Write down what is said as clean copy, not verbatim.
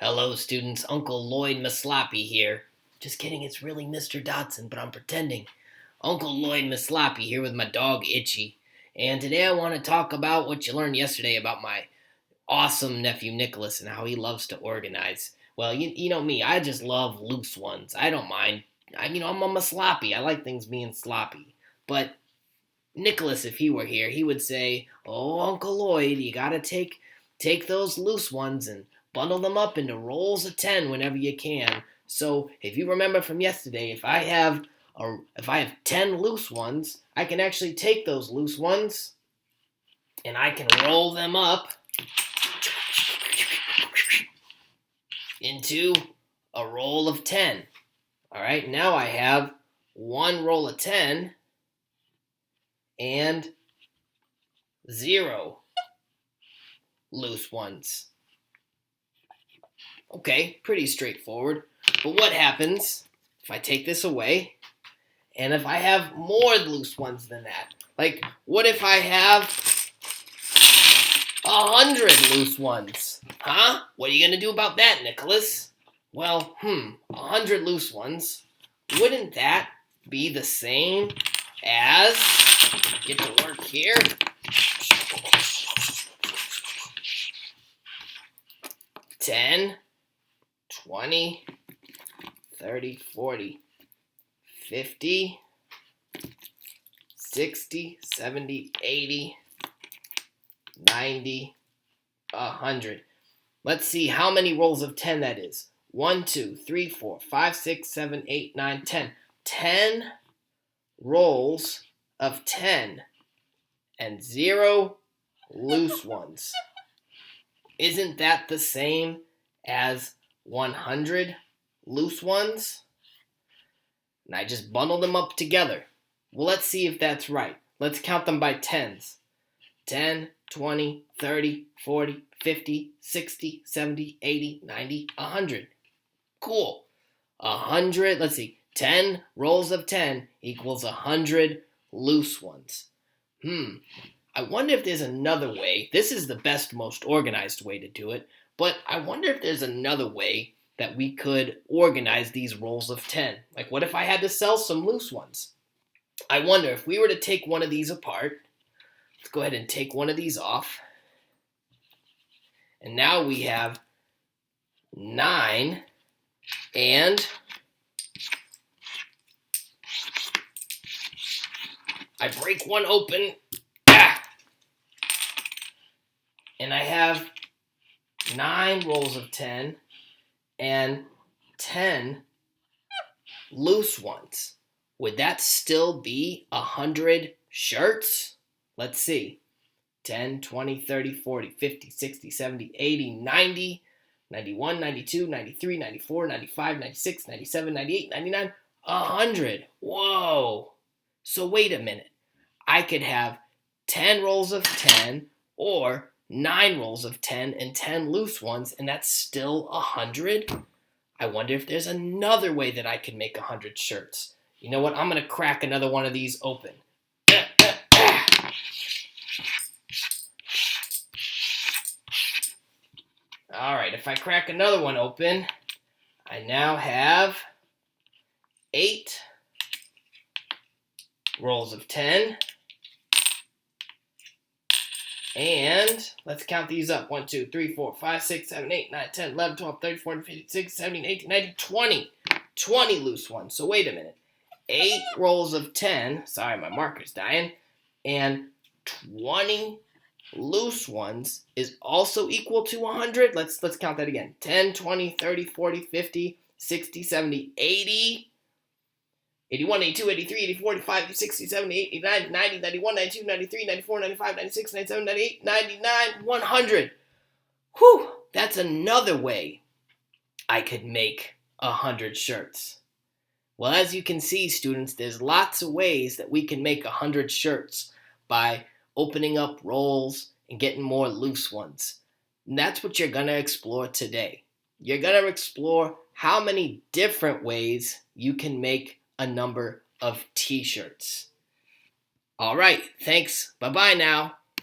Hello, students. Uncle Lloyd Maslappy here. Just kidding, it's really Mr. Dotson, but I'm pretending. Uncle Lloyd Maslappy here with my dog Itchy. And today I want to talk about what you learned yesterday about my awesome nephew Nicholas and how he loves to organize. Well, you know me, I just love loose ones. I don't mind. I'm a Maslappy. I like things being sloppy. But Nicholas, if he were here, he would say, "Oh, Uncle Lloyd, you gotta take those loose ones and bundle them up into rolls of 10 whenever you can." So, if you remember from yesterday, if I have 10 loose ones, I can actually take those loose ones and I can roll them up into a roll of 10. All right, now I have one roll of 10 and 0 loose ones. Okay, pretty straightforward. But what happens if I take this away and if I have more loose ones than that? Like, what if I have 100 loose ones? Huh? What are you going to do about that, Nicholas? Well, 100 loose ones. Wouldn't that be the same as, get to work here, 10, 20, 30, 40, 50, 60, 70, 80, 90, 100. Let's see how many rolls of 10 that is. 1, 2, 3, 4, 5, 6, 7, 8, 9, 10. 10 rolls of 10 and 0 loose ones. Isn't that the same as 100 loose ones? And I just bundle them up together. Well, let's see if that's right. Let's count them by tens. 10, 20, 30, 40, 50, 60, 70, 80, 90, 100. Cool. 100, let's see. 10 rolls of 10 equals 100 loose ones. I wonder if there's another way. This is the best, most organized way to do it. But I wonder if there's another way that we could organize these rolls of 10. Like, what if I had to sell some loose ones? I wonder if we were to take one of these apart. Let's go ahead and take one of these off. And now we have 9 and I break one open. And I have 9 rolls of 10 and 10 loose ones. Would that still be 100 shirts? Let's see. 10, 20, 30, 40, 50, 60, 70, 80, 90, 91, 92, 93, 94, 95, 96, 97, 98, 99, 100. Whoa. So wait a minute. I could have 10 rolls of 10 or 9 rolls of 10 and 10 loose ones, and that's still 100? I wonder if there's another way that I could make 100 shirts. You know what? I'm going to crack another one of these open. Alright, if I crack another one open, I now have 8 rolls of 10. And let's count these up. 1, 2, 3, 4, 5, 6, 7, 8, 9, 10, 11, 12, 13, 14, 15, 16, 17, 18, 19, 20. 20 loose ones. So wait a minute. 8 rolls of 10. Sorry, my marker's dying. And 20 loose ones is also equal to 100. Let's count that again. 10, 20, 30, 40, 50, 60, 70, 80. 81, 82, 83, 84, 85, 60, 70, 89, 90, 91, 92, 93, 94, 95, 96, 97, 98, 99, 100. Whew, that's another way I could make 100 shirts. Well, as you can see, students, there's lots of ways that we can make 100 shirts by opening up rolls and getting more loose ones. And that's what you're going to explore today. You're going to explore how many different ways you can make a number of t-shirts. All right, thanks. Bye-bye now.